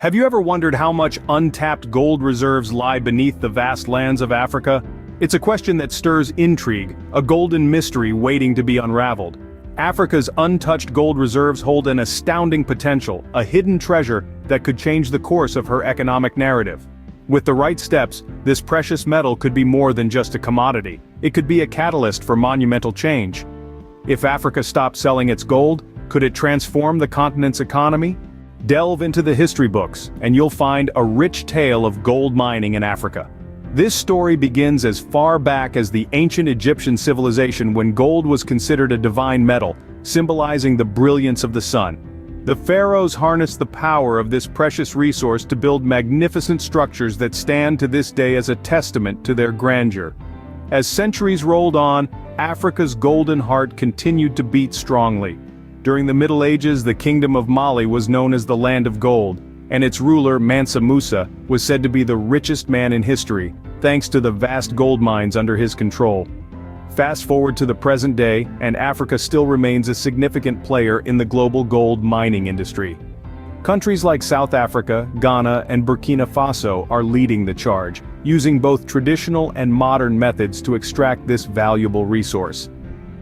Have you ever wondered how much untapped gold reserves lie beneath the vast lands of Africa? It's a question that stirs intrigue, a golden mystery waiting to be unraveled. Africa's untouched gold reserves hold an astounding potential, a hidden treasure that could change the course of her economic narrative. With the right steps, this precious metal could be more than just a commodity. It could be a catalyst for monumental change. If Africa stopped selling its gold, could it transform the continent's economy? Delve into the history books, and you'll find a rich tale of gold mining in Africa. This story begins as far back as the ancient Egyptian civilization when gold was considered a divine metal, symbolizing the brilliance of the sun. The pharaohs harnessed the power of this precious resource to build magnificent structures that stand to this day as a testament to their grandeur. As centuries rolled on, Africa's golden heart continued to beat strongly. During the Middle Ages, the Kingdom of Mali was known as the Land of Gold, and its ruler, Mansa Musa, was said to be the richest man in history, thanks to the vast gold mines under his control. Fast forward to the present day, and Africa still remains a significant player in the global gold mining industry. Countries like South Africa, Ghana, and Burkina Faso are leading the charge, using both traditional and modern methods to extract this valuable resource.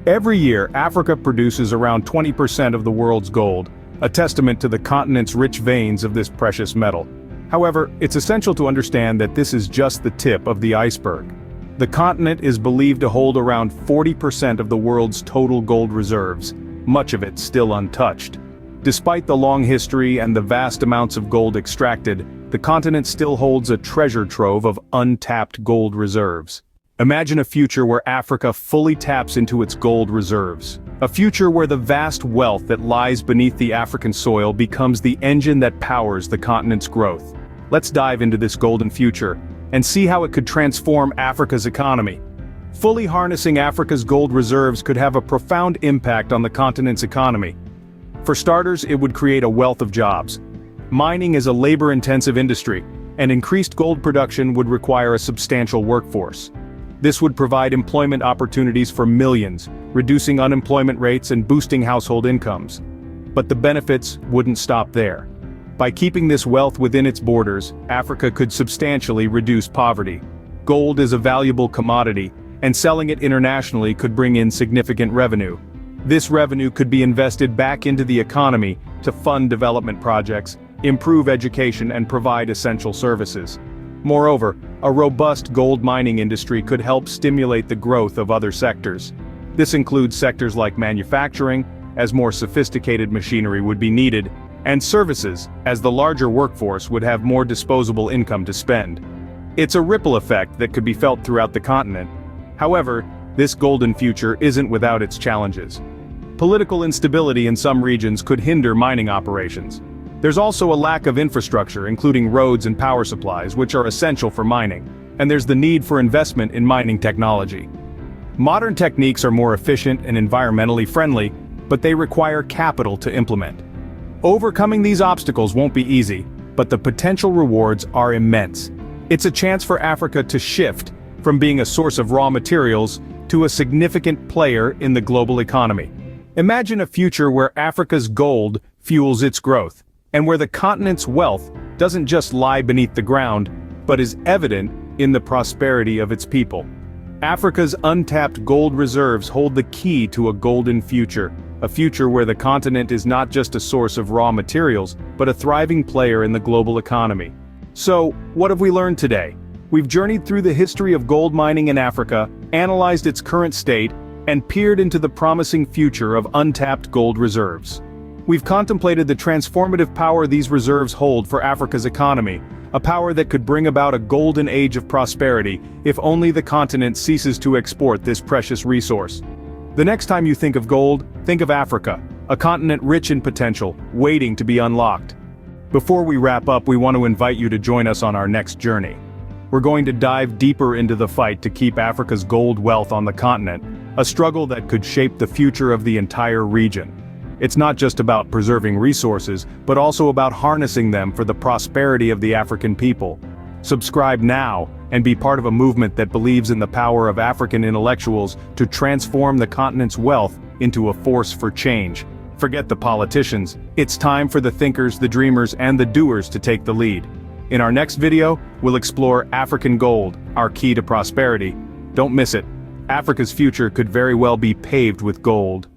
Every year, Africa produces around 20% of the world's gold, a testament to the continent's rich veins of this precious metal. However, it's essential to understand that this is just the tip of the iceberg. The continent is believed to hold around 40% of the world's total gold reserves, much of it still untouched. Despite the long history and the vast amounts of gold extracted, the continent still holds a treasure trove of untapped gold reserves. Imagine a future where Africa fully taps into its gold reserves. A future where the vast wealth that lies beneath the African soil becomes the engine that powers the continent's growth. Let's dive into this golden future and see how it could transform Africa's economy. Fully harnessing Africa's gold reserves could have a profound impact on the continent's economy. For starters, it would create a wealth of jobs. Mining is a labor-intensive industry, and increased gold production would require a substantial workforce. This would provide employment opportunities for millions, reducing unemployment rates and boosting household incomes. But the benefits wouldn't stop there. By keeping this wealth within its borders, Africa could substantially reduce poverty. Gold is a valuable commodity, and selling it internationally could bring in significant revenue. This revenue could be invested back into the economy to fund development projects, improve education, and provide essential services. Moreover, a robust gold mining industry could help stimulate the growth of other sectors. This includes sectors like manufacturing, as more sophisticated machinery would be needed, and services, as the larger workforce would have more disposable income to spend. It's a ripple effect that could be felt throughout the continent. However, this golden future isn't without its challenges. Political instability in some regions could hinder mining operations. There's also a lack of infrastructure, including roads and power supplies, which are essential for mining, and there's the need for investment in mining technology. Modern techniques are more efficient and environmentally friendly, but they require capital to implement. Overcoming these obstacles won't be easy, but the potential rewards are immense. It's a chance for Africa to shift from being a source of raw materials to a significant player in the global economy. Imagine a future where Africa's gold fuels its growth, and where the continent's wealth doesn't just lie beneath the ground, but is evident in the prosperity of its people. Africa's untapped gold reserves hold the key to a golden future, a future where the continent is not just a source of raw materials, but a thriving player in the global economy. So, what have we learned today? We've journeyed through the history of gold mining in Africa, analyzed its current state, and peered into the promising future of untapped gold reserves. We've contemplated the transformative power these reserves hold for Africa's economy, a power that could bring about a golden age of prosperity if only the continent ceases to export this precious resource. The next time you think of gold, think of Africa, a continent rich in potential, waiting to be unlocked. Before we wrap up, we want to invite you to join us on our next journey. We're going to dive deeper into the fight to keep Africa's gold wealth on the continent, a struggle that could shape the future of the entire region. It's not just about preserving resources, but also about harnessing them for the prosperity of the African people. Subscribe now and be part of a movement that believes in the power of African intellectuals to transform the continent's wealth into a force for change. Forget the politicians, it's time for the thinkers, the dreamers, and the doers to take the lead. In our next video, we'll explore African gold, our key to prosperity. Don't miss it. Africa's future could very well be paved with gold.